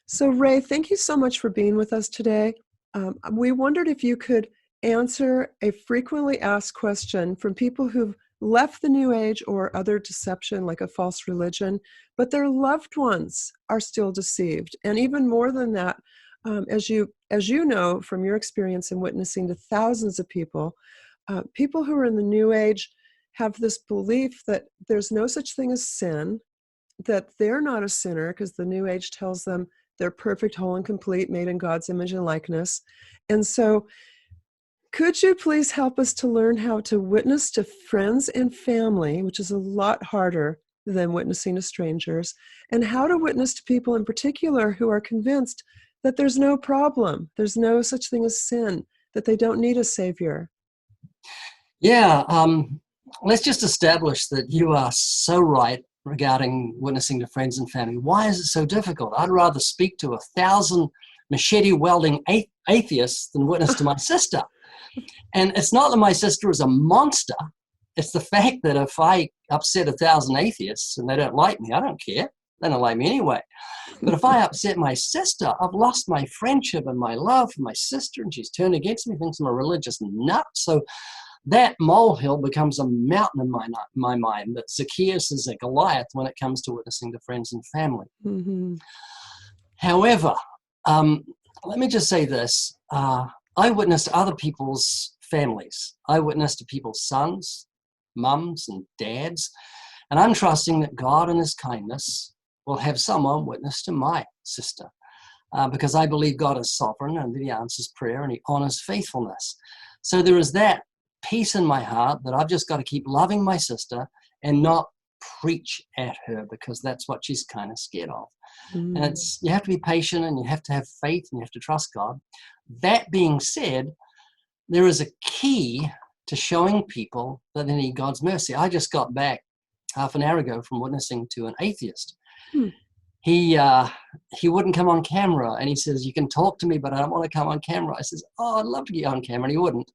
So, Ray, thank you so much for being with us today. We wondered if you could answer a frequently asked question from people who've left the New Age or other deception, like a false religion, but their loved ones are still deceived. And even more than that, as you know from your experience in witnessing to thousands of people, people who are in the New Age have this belief that there's no such thing as sin, that they're not a sinner because the New Age tells them they're perfect, whole, and complete, made in God's image and likeness. And so, could you please help us to learn how to witness to friends and family, which is a lot harder than witnessing to strangers, and how to witness to people in particular who are convinced that there's no problem, there's no such thing as sin, that they don't need a savior? Yeah, let's just establish that you are so right regarding witnessing to friends and family. Why is it so difficult? I'd rather speak to 1,000 machete welding atheists than witness to my sister. And it's not that my sister is a monster. It's the fact that if I upset 1,000 atheists and they don't like me, I don't care. They don't like me anyway. But if I upset my sister, I've lost my friendship and my love for my sister, and she's turned against me, thinks I'm a religious nut. So that molehill becomes a mountain in my mind, that Zacchaeus is a Goliath when it comes to witnessing to friends and family. Mm-hmm. However, let me just say this. I witness to other people's families. I witness to people's sons, mums, and dads. And I'm trusting that God in his kindness will have someone witness to my sister. Because I believe God is sovereign and that he answers prayer and he honors faithfulness. So there is that peace in my heart that I've just got to keep loving my sister and not preach at her, because that's what she's kind of scared of. And you have to be patient and you have to have faith and you have to trust God. That being said, there is a key to showing people that they need God's mercy. I just got back half an hour ago from witnessing to an atheist. He wouldn't come on camera, and he says, "You can talk to me, but I don't want to come on camera." I says, "Oh, I'd love to get on camera," and he wouldn't.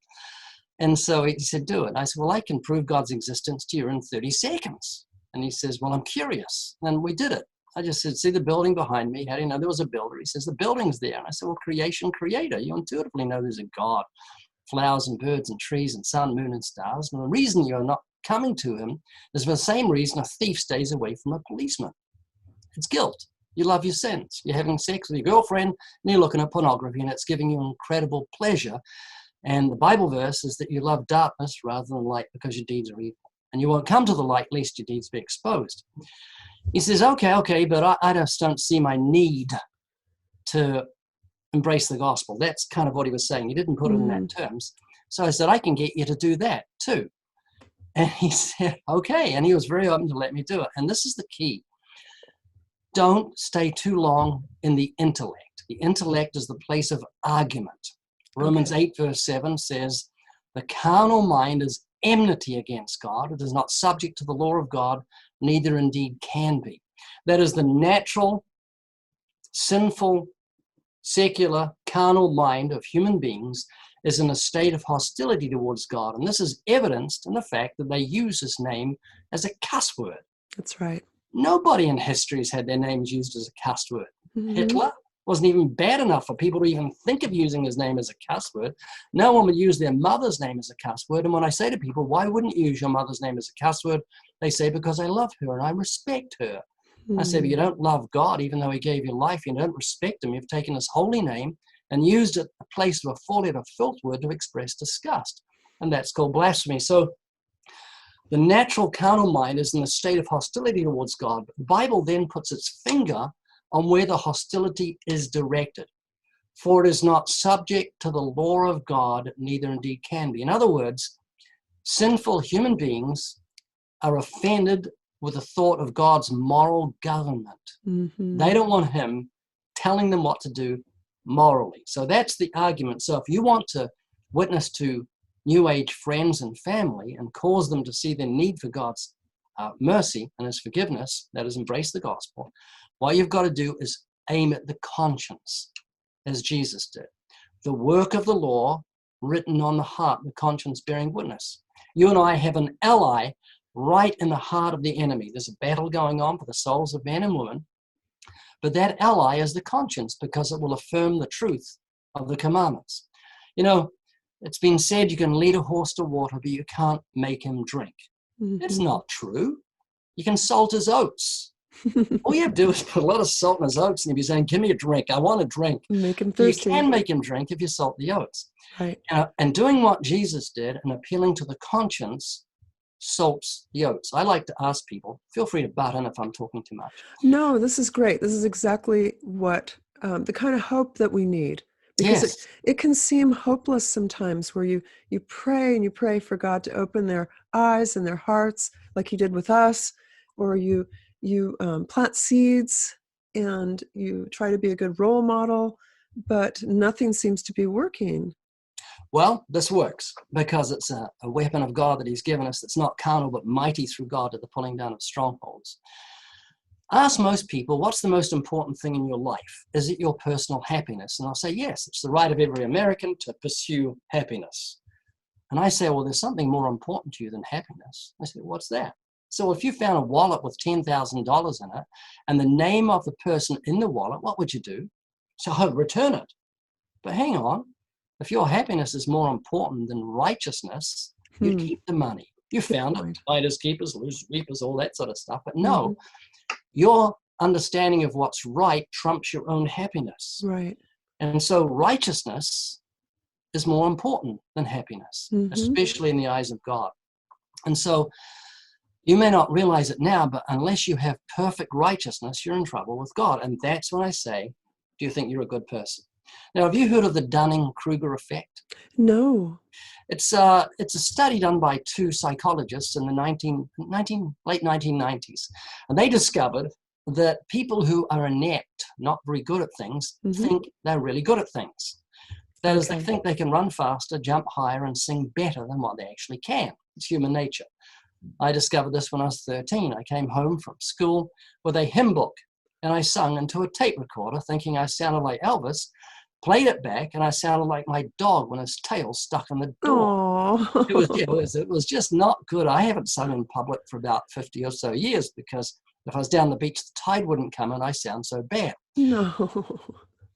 And so he said, "Do it." And I said, "Well, I can prove God's existence to you in 30 seconds. And he says, "Well, I'm curious." And we did it. I just said, "See the building behind me? How do you know there was a builder?" He says, "The building's there." And I said, "Well, creation, creator. You intuitively know there's a God. Flowers and birds and trees and sun, moon and stars. And the reason you're not coming to him is for the same reason a thief stays away from a policeman. It's guilt. You love your sins. You're having sex with your girlfriend and you're looking at pornography and it's giving you incredible pleasure. And the Bible verse is that you love darkness rather than light because your deeds are evil. And you won't come to the light lest your deeds be exposed." He says, okay, but I just don't see my need to embrace the gospel. That's kind of what he was saying. He didn't put it in that terms. So I said, "I can get you to do that too." And he said, "Okay." And he was very open to let me do it. And this is the key. Don't stay too long in the intellect. The intellect is the place of argument. Romans 8 verse 7 says, "The carnal mind is enmity against God. It is not subject to the law of God, neither indeed can be." That is the natural, sinful, secular, carnal mind of human beings is in a state of hostility towards God. And this is evidenced in the fact that they use his name as a cuss word. That's right. Nobody in history has had their names used as a cuss word. Mm-hmm. Hitler wasn't even bad enough for people to even think of using his name as a cuss word. No one would use their mother's name as a cuss word. And when I say to people, "Why wouldn't you use your mother's name as a cuss word?" they say, "Because I love her and I respect her." I say, "But you don't love God, even though he gave you life. You don't respect him. You've taken his holy name and used it a place of a four-letter filth word to express disgust. And that's called blasphemy." So the natural carnal mind is in a state of hostility towards God. But the Bible then puts its finger on where the hostility is directed. "For it is not subject to the law of God, neither indeed can be." In other words, sinful human beings are offended with the thought of God's moral government. They don't want him telling them what to do morally. So that's the argument. So if you want to witness to New Age friends and family and cause them to see their need for God's mercy and his forgiveness, that is, embrace the gospel, what you've got to do is aim at the conscience, as Jesus did. The work of the law written on the heart, the conscience bearing witness. You and I have an ally right in the heart of the enemy. There's a battle going on for the souls of men and women. But that ally is the conscience, because it will affirm the truth of the commandments. You know, it's been said you can lead a horse to water, but you can't make him drink. It's Mm-hmm. not true. You can salt his oats. All you have to do is put a lot of salt in his oats, and if you're saying, give me a drink, I want a drink. Make him You thirsty. can make him drink if you salt the oats. Right. And doing what Jesus did and appealing to the conscience salts the oats. I like to ask people, feel free to butt in if I'm talking too much. No, this is great. This is exactly what the kind of hope that we need. Because Yes. it can seem hopeless sometimes, where you pray and you pray for God to open their eyes and their hearts like he did with us, or you plant seeds and you try to be a good role model, but nothing seems to be working. Well, this works because it's a weapon of God that he's given us that's not carnal but mighty through God to the pulling down of strongholds. Ask most people, what's the most important thing in your life? Is it your personal happiness? And they'll say, yes, it's the right of every American to pursue happiness. And I say, well, there's something more important to you than happiness. I say, what's that? So if you found a wallet with $10,000 in it and the name of the person in the wallet, what would you do? So I'd return it. But hang on, if your happiness is more important than righteousness, you'd keep the money. You found it, finders, keepers, losers, reapers, all that sort of stuff. But no, your understanding of what's right trumps your own happiness. Right. And so righteousness is more important than happiness, especially in the eyes of God. And so you may not realize it now, but unless you have perfect righteousness, you're in trouble with God. And that's when I say, do you think you're a good person? Now, have you heard of the Dunning Kruger effect? No. It's a study done by two psychologists in the late 1990s. And they discovered that people who are inept, not very good at things, think they're really good at things. That is, they think they can run faster, jump higher, and sing better than what they actually can. It's human nature. I discovered this when I was 13. I came home from school with a hymn book, and I sung into a tape recorder thinking I sounded like Elvis, played it back, and I sounded like my dog when his tail stuck in the door. It was just not good. I haven't sung in public for about 50 or so years because if I was down the beach, the tide wouldn't come and I sound so bad. No.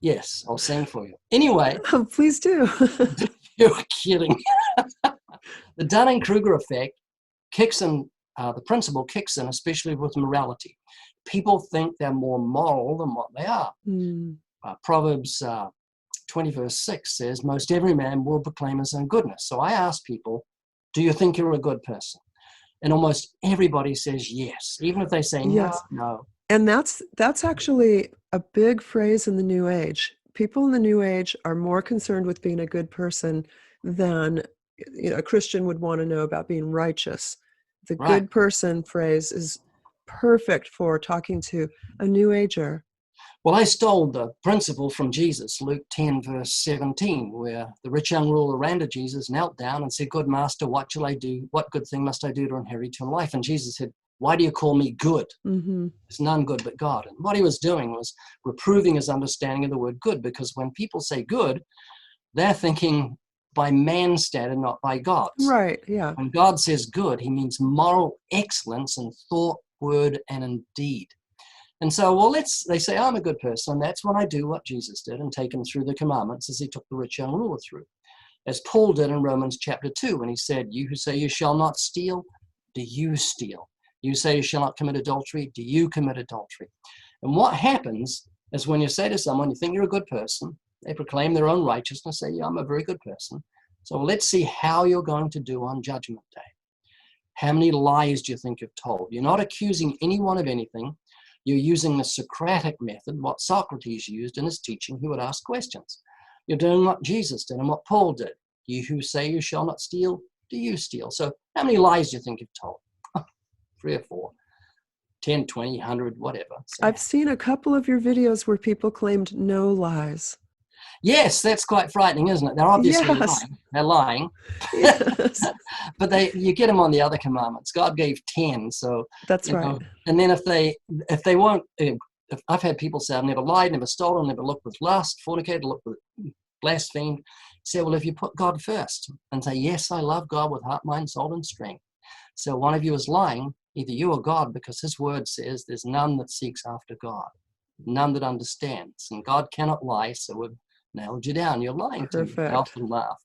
Yes, I'll sing for you. Anyway. Oh, please do. You're kidding. The Dunning Kruger effect kicks in, the principle kicks in, especially with morality. People think they're more moral than what they are. Proverbs 20 verse 6 says, most every man will proclaim his own goodness. So I ask people, do you think you're a good person? And almost everybody says yes, even if they say no. And that's actually a big phrase in the New Age. People in the New Age are more concerned with being a good person than a Christian would want to know about being righteous. The good person phrase is perfect for talking to a New Ager. Well, I stole the principle from Jesus, Luke 10, verse 17, where the rich young ruler ran to Jesus, knelt down and said, good master, what shall I do? What good thing must I do to inherit eternal life? And Jesus said, why do you call me good? There's none good but God. And what he was doing was reproving his understanding of the word good, because when people say good, they're thinking by man's standard, not by God's. Right, yeah. When God says good, he means moral excellence in thought, word, and in deed. And so, they say, I'm a good person. And that's when I do what Jesus did and take him through the commandments as he took the rich young ruler through. As Paul did in Romans chapter 2, when he said, you who say you shall not steal, do you steal? You say you shall not commit adultery, do you commit adultery? And what happens is when you say to someone, you think you're a good person, they proclaim their own righteousness, say, yeah, I'm a very good person. So let's see how you're going to do on Judgment Day. How many lies do you think you've told? You're not accusing anyone of anything. You're using the Socratic method, what Socrates used in his teaching. He would ask questions. You're doing what Jesus did and what Paul did. You who say you shall not steal, do you steal? So how many lies do you think you've told? 3 or 4, 10, 20, 100, whatever. So, I've seen a couple of your videos where people claimed no lies. Yes, that's quite frightening, isn't it? They're obviously lying. They're lying. Yes. But you get them on the other commandments. God gave 10, so that's right. And then if they won't, if I've had people say, I've never lied, never stolen, never looked with lust, fornicated, looked with blasphemed. Say, well, if you put God first and say, yes, I love God with heart, mind, soul, and strength. So one of you is lying, either you or God, because his word says there's none that seeks after God. none that understands. And God cannot lie, so we've nailed you down. You're lying to me. They Perfect. often laugh.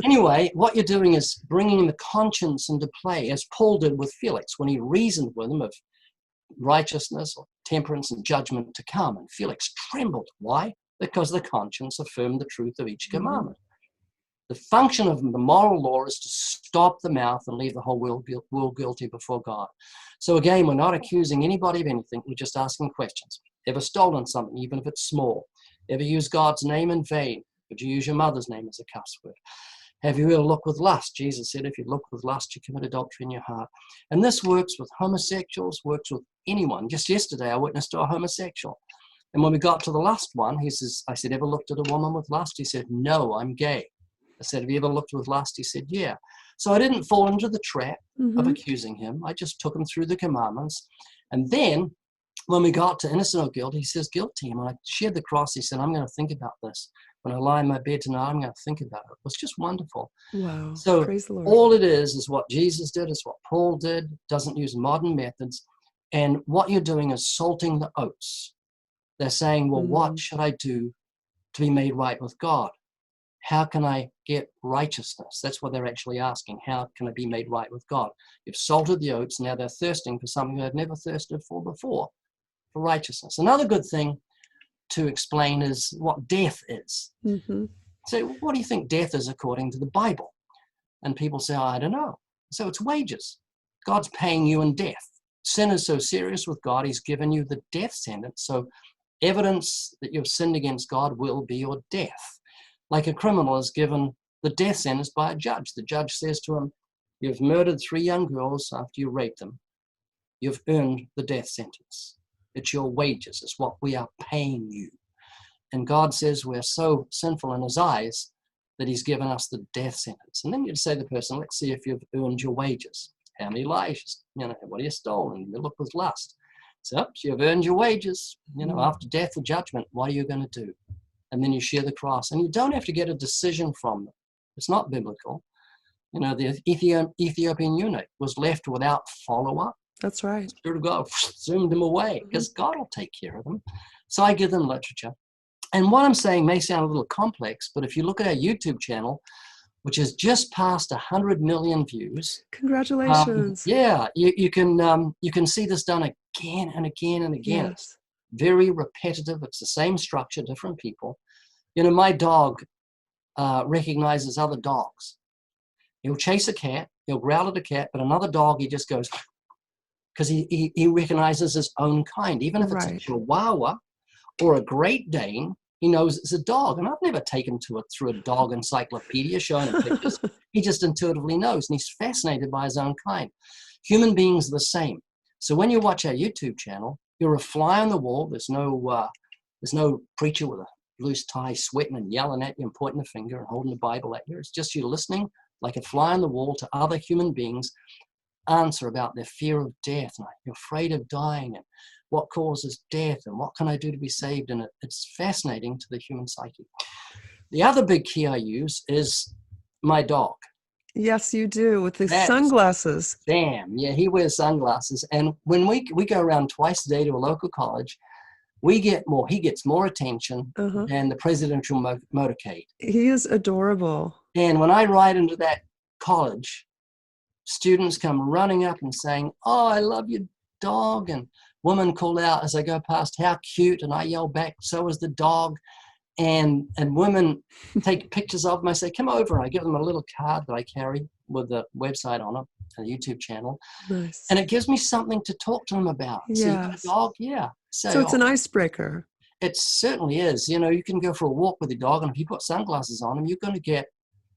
Anyway, what you're doing is bringing the conscience into play, as Paul did with Felix when he reasoned with him of righteousness or temperance and judgment to come. And Felix trembled. Why? Because the conscience affirmed the truth of each commandment. The function of the moral law is to stop the mouth and leave the whole world guilty before God. So again, we're not accusing anybody of anything. We're just asking questions. Ever stolen something, even if it's small? Ever used God's name in vain? Would you use your mother's name as a cuss word? Have you ever looked with lust? Jesus said, if you look with lust, you commit adultery in your heart. And this works with homosexuals, works with anyone. Just yesterday, I witnessed to a homosexual. And when we got to the lust one, I said, ever looked at a woman with lust? He said, no, I'm gay. I said, have you ever looked with lust? He said, yeah. So I didn't fall into the trap of accusing him. I just took him through the commandments. And then when we got to innocent or guilty, he says, guilty. And when I shared the cross, he said, I'm going to think about this. When I lie in my bed tonight, I'm going to think about it. It was just wonderful. Wow. So Praise the Lord. all it is what Jesus did, is what Paul did, doesn't use modern methods. And what you're doing is salting the oats. They're saying, well, what should I do to be made right with God? How can I get righteousness? That's what they're actually asking. How can I be made right with God? You've salted the oats. Now they're thirsting for something they've never thirsted for before, for righteousness. Another good thing to explain is what death is. So what do you think death is according to the Bible? And people say, I don't know. So it's wages. God's paying you in death. Sin is so serious with God, he's given you the death sentence. So evidence that you've sinned against God will be your death. Like a criminal is given the death sentence by a judge. The judge says to him, you've murdered 3 young girls after you raped them. You've earned the death sentence. It's your wages. It's what we are paying you. And God says we're so sinful in his eyes that he's given us the death sentence. And then you'd say to the person, let's see if you've earned your wages. How many lies? What have you stolen? You look with lust. So you've earned your wages. After death or judgment, what are you going to do? And then you share the cross. And you don't have to get a decision from them. It's not biblical. The Ethiopian eunuch was left without follow-up. That's right. The Spirit of God zoomed them away because God will take care of them. So I give them literature. And what I'm saying may sound a little complex, but if you look at our YouTube channel, which has just passed 100 million views. Congratulations. You can see this done again and again and again. Yes. It's very repetitive. It's the same structure, different people. My dog recognizes other dogs. He'll chase a cat, he'll growl at a cat, but another dog, he just goes, because he recognizes his own kind. Even if it's a Chihuahua or a Great Dane, he knows it's a dog. And I've never taken to it through a dog encyclopedia showing him pictures. He just intuitively knows, and he's fascinated by his own kind. Human beings are the same. So when you watch our YouTube channel, you're a fly on the wall. There's no preacher with a loose tie sweating and yelling at you and pointing a finger and holding the Bible at you. It's just you listening like a fly on the wall to other human beings answer about their fear of death. And you're afraid of dying and what causes death and what can I do to be saved? And it's fascinating to the human psyche. The other big key I use is my dog. Yes, you do, with the sunglasses. Damn, yeah, he wears sunglasses. And when we go around twice a day to a local college, he gets more attention than the presidential motorcade. He is adorable. And when I ride into that college, students come running up and saying, oh, I love your dog. And women call out as I go past, how cute. And I yell back, so is the dog. And women take pictures of them. I say, come over. And I give them a little card that I carry with the website on it, a YouTube channel. Nice. And it gives me something to talk to them about. Yes. So you got a dog? Yeah. So it's an icebreaker. It certainly is. You can go for a walk with your dog, and if you put sunglasses on them, you're going to get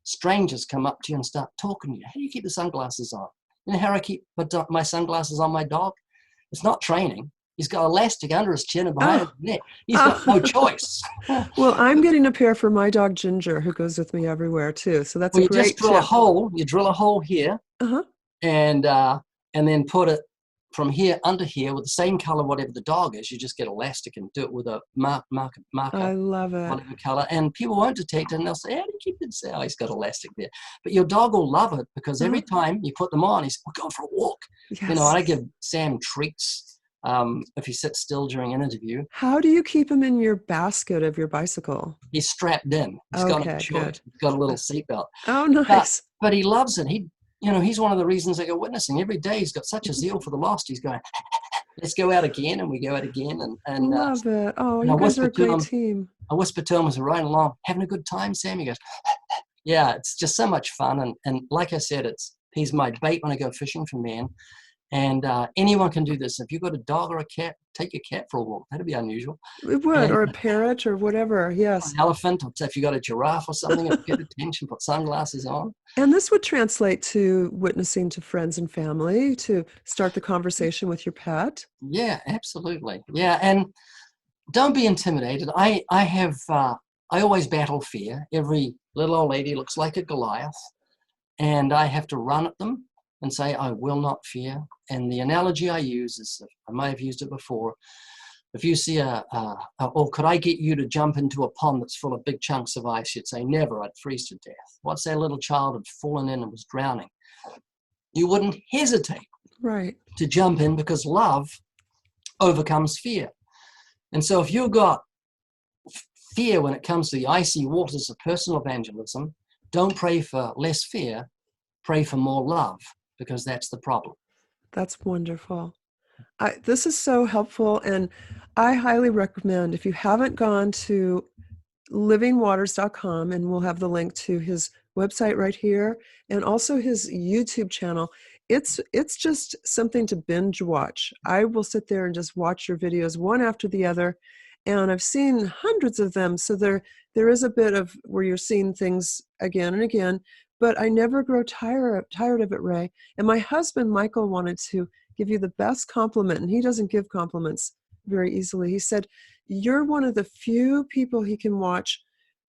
strangers come up to you and start talking to you. How do you keep the sunglasses on? You know how I keep my sunglasses on my dog? It's not training. He's got elastic under his chin and behind his neck. He's got no choice. Well, I'm getting a pair for my dog Ginger, who goes with me everywhere too. So that's a great tip. You drill a hole here, and then put it from here under here with the same color, whatever the dog is. You just get elastic and do it with a marker. I love it. Whatever color, and people won't detect it, and they'll say, "How do you keep it?" Say, "Oh, he's got elastic there." But your dog will love it because every time you put them on, we're going for a walk. Yes. And I give Sam treats. if he sits still during an interview. How do you keep him in your basket of your bicycle? He's strapped in. He's got no Okay, choice. good. He's got a little seatbelt. Oh, But nice. but he loves it. He's one of the reasons I go witnessing. Every day he's got such a zeal for the lost. He's going, let's go out again, and we go out again. Love it. Oh, And I you guys are whisper a to great him, team. as we're riding along, having a good time, Sam? He goes, yeah, it's just so much fun. And like I said, he's my bait when I go fishing for men. And anyone can do this. If you've got a dog or a cat, take your cat for a walk. That'd be unusual. It would, And or a parrot or whatever. Yes. an elephant, or if you got a giraffe or something, get attention, put sunglasses on. And this would translate to witnessing to friends and family, to start the conversation with your pet. Yeah, absolutely. Yeah, and don't be intimidated. I always battle fear. Every little old lady looks like a Goliath, and I have to run at them and say, I will not fear. And the analogy I use is, I might have used it before, if you see or could I get you to jump into a pond that's full of big chunks of ice? You'd say, never, I'd freeze to death. What's that little child had fallen in and was drowning? You wouldn't hesitate to jump in because love overcomes fear. And so if you've got fear when it comes to the icy waters of personal evangelism, don't pray for less fear, pray for more love, because that's the problem. That's wonderful. This is so helpful, and I highly recommend, if you haven't gone to livingwaters.com, and we'll have the link to his website right here, and also his YouTube channel. It's just something to binge watch. I will sit there and just watch your videos one after the other, and I've seen hundreds of them, so there is a bit of where you're seeing things again and again, but I never grow tired of it, Ray. And my husband, Michael, wanted to give you the best compliment, and he doesn't give compliments very easily. He said, you're one of the few people he can watch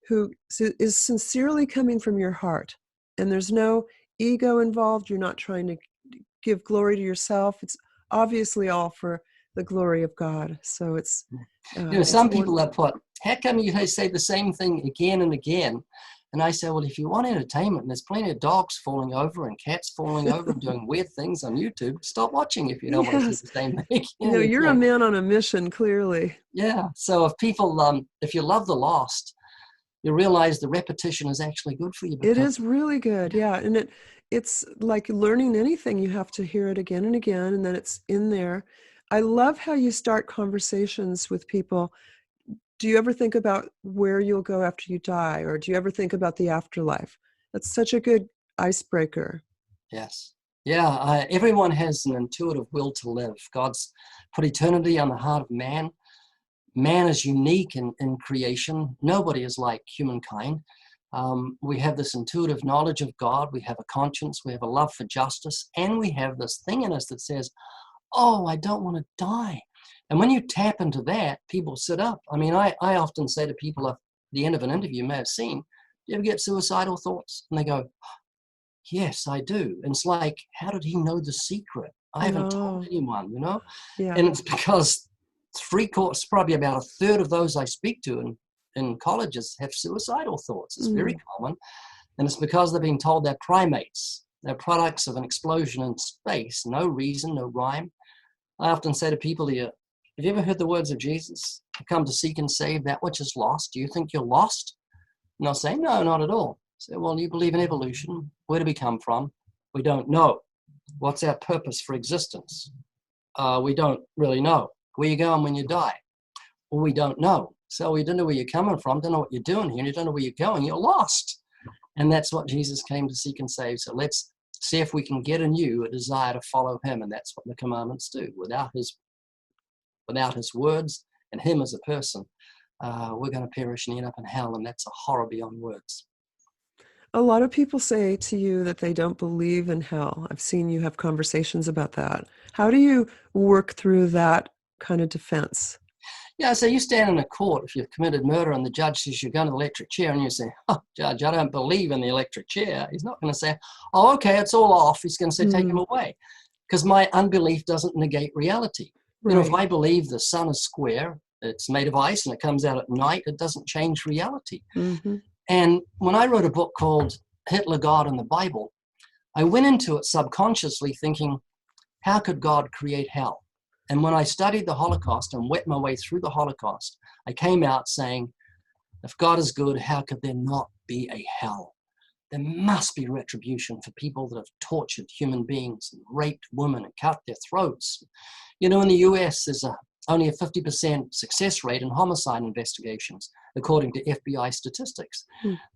who is sincerely coming from your heart, and there's no ego involved. You're not trying to give glory to yourself. It's obviously all for the glory of God. So it's some people have put, how come you say the same thing again and again? And I say, well, if you want entertainment, and there's plenty of dogs falling over and cats falling over and doing weird things on YouTube, stop watching if you don't want to see the same thing again. You're a man on a mission, clearly. Yeah. So if people, if you love the lost, you realize the repetition is actually good for you. It is really good. Yeah. And it's like learning anything. You have to hear it again and again, and then it's in there. I love how you start conversations with people. Do you ever think about where you'll go after you die? Or do you ever think about the afterlife? That's such a good icebreaker. Yes. Yeah. Everyone has an intuitive will to live. God's put eternity on the heart of man. Man is unique in creation. Nobody is like humankind. We have this intuitive knowledge of God. We have a conscience. We have a love for justice. And we have this thing in us that says, oh, I don't want to die. And when you tap into that, people sit up. I mean, I often say to people at the end of an interview, you may have seen, do you ever get suicidal thoughts? And they go, yes, I do. And it's like, how did he know the secret? I haven't told anyone, Yeah. And it's because probably about a third of those I speak to in colleges have suicidal thoughts. It's very common. And it's because they're being told they're primates. They're products of an explosion in space. No reason, no rhyme. I often say to people here, have you ever heard the words of Jesus? I've come to seek and save that which is lost. Do you think you're lost? And they'll say, no, not at all. I say, well, you believe in evolution. Where do we come from? We don't know. What's our purpose for existence? We don't really know. Where are you going when you die? Well, we don't know. So we don't know where you're coming from, don't know what you're doing here, and you don't know where you're going. You're lost. And that's what Jesus came to seek and save. So let's see if we can get in you a desire to follow him. And that's what the commandments do. Without his words and him as a person, we're going to perish and end up in hell. And that's a horror beyond words. A lot of people say to you that they don't believe in hell. I've seen you have conversations about that. How do you work through that kind of defense? Yeah, so you stand in a court if you've committed murder and the judge says you're going to the electric chair and you say, oh, Judge, I don't believe in the electric chair. He's not going to say, oh, okay, it's all off. He's going to say, take him away. Because my unbelief doesn't negate reality. Right. If I believe the sun is square, it's made of ice and it comes out at night, it doesn't change reality. Mm-hmm. And when I wrote a book called Hitler, God, and the Bible, I went into it subconsciously thinking, how could God create hell? And when I studied the Holocaust and wet my way through the Holocaust, I came out saying, if God is good, how could there not be a hell? There must be retribution for people that have tortured human beings and raped women and cut their throats. You know, in the US, there's only a 50% success rate in homicide investigations, according to FBI statistics.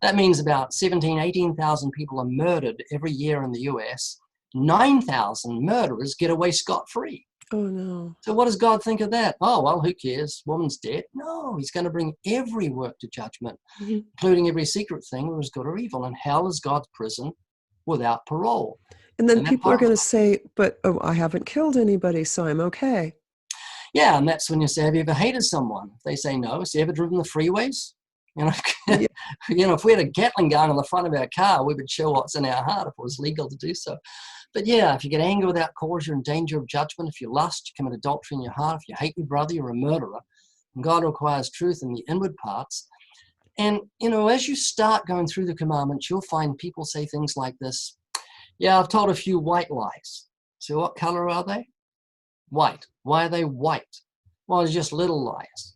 That means about 18,000 people are murdered every year in the US. 9,000 murderers get away scot-free. Oh, no. So what does God think of that? Oh, well, who cares? Woman's dead. No, he's going to bring every work to judgment, including every secret thing, whether it's good or evil. And hell is God's prison without parole. And then people are going to say, but I haven't killed anybody, so I'm okay. Yeah, and that's when you say, have you ever hated someone? They say no. Has he ever driven the freeways? You know, you know, if we had a Gatling gun on the front of our car, we would show what's in our heart if it was legal to do so. But yeah, if you get anger without cause, you're in danger of judgment. If you lust, you commit adultery in your heart. If you hate your brother, you're a murderer. And God requires truth in the inward parts. And, you know, as you start going through the commandments, you'll find people say things like this. Yeah, I've told a few white lies. So what color are they? White. Why are they white? Well, it's just little lies.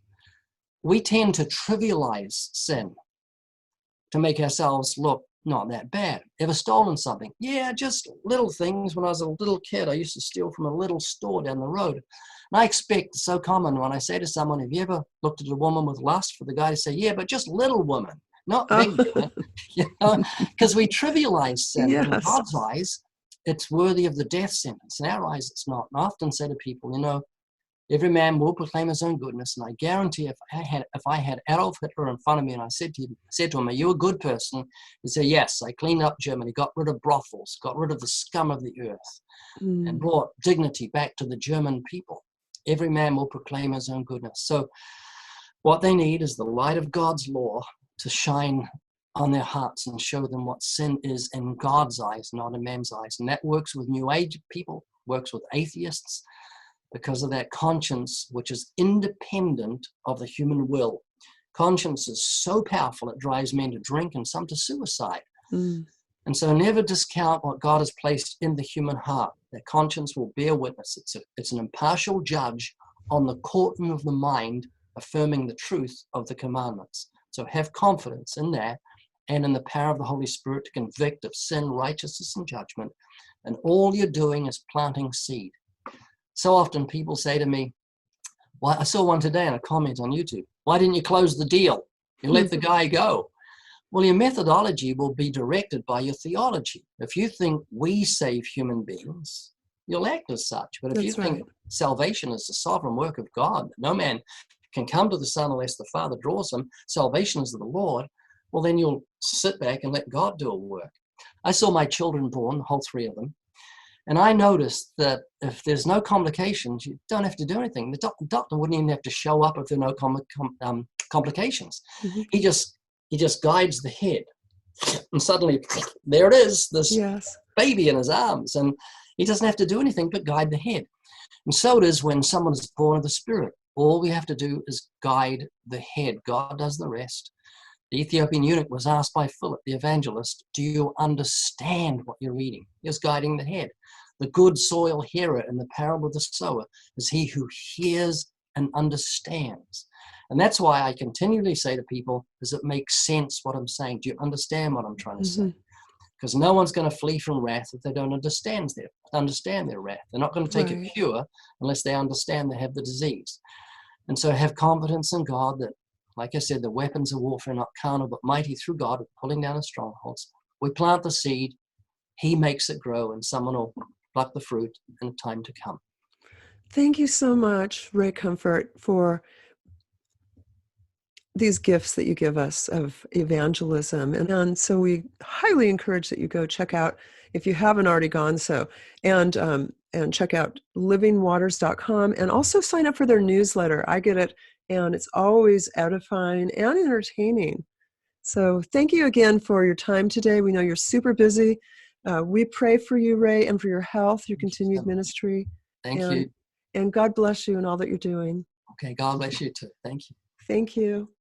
We tend to trivialize sin to make ourselves look not that bad. Ever stolen something? Yeah, just little things. When I was a little kid, I used to steal from a little store down the road. And I expect, it's so common when I say to someone, have you ever looked at a woman with lust, for the guy to say, yeah, but just little woman, not big woman. You know, because we trivialize sin. Yes. In God's eyes, it's worthy of the death sentence. In our eyes, it's not. And I often say to people, you know, every man will proclaim his own goodness. And I guarantee if I had Adolf Hitler in front of me and I said to him, are you a good person? He'd say, yes, I cleaned up Germany, got rid of brothels, got rid of the scum of the earth, and brought dignity back to the German people. Every man will proclaim his own goodness. So what they need is the light of God's law to shine on their hearts and show them what sin is in God's eyes, not in man's eyes. And that works with New Age people, works with atheists, because of that conscience, which is independent of the human will. Conscience is so powerful, it drives men to drink and some to suicide. And so never discount what God has placed in the human heart. That conscience will bear witness. It's an impartial judge on the courtroom of the mind, affirming the truth of the commandments. So have confidence in that and in the power of the Holy Spirit to convict of sin, righteousness, and judgment. And all you're doing is planting seed. So often people say to me, well, I saw one today in a comment on YouTube, why didn't you close the deal? You let the guy go. Well, your methodology will be directed by your theology. If you think we save human beings, you'll act as such. But if you think salvation is the sovereign work of God, no man can come to the Son unless the Father draws him, salvation is of the Lord, well, then you'll sit back and let God do a work. I saw my children born, the whole three of them, and I noticed that if there's no complications, you don't have to do anything. The doctor wouldn't even have to show up if there are no complications. He just guides the head. And suddenly, there it is, this baby in his arms. And he doesn't have to do anything but guide the head. And so it is when someone is born of the Spirit. All we have to do is guide the head. God does the rest. The Ethiopian eunuch was asked by Philip, the evangelist, do you understand what you're reading? He was guiding the head. The good soil hearer in the parable of the sower is he who hears and understands. And that's why I continually say to people, does it make sense what I'm saying? Do you understand what I'm trying to say? Because no one's going to flee from wrath if they don't understand their wrath. They're not going to take a cure unless they understand they have the disease. And so have confidence in God that, like I said, the weapons of warfare are not carnal, but mighty through God, pulling down the strongholds. We plant the seed, he makes it grow, and someone will pluck the fruit in time to come. Thank you so much, Ray Comfort, for these gifts that you give us of evangelism. And so we highly encourage that you go check out, if you haven't already gone so, and check out livingwaters.com and also sign up for their newsletter. I get it, and it's always edifying and entertaining. So thank you again for your time today. We know you're super busy. We pray for you, Ray, and for your health, your continued ministry. Thank you. And God bless you in all that you're doing. Okay, God bless you too. Thank you. Thank you.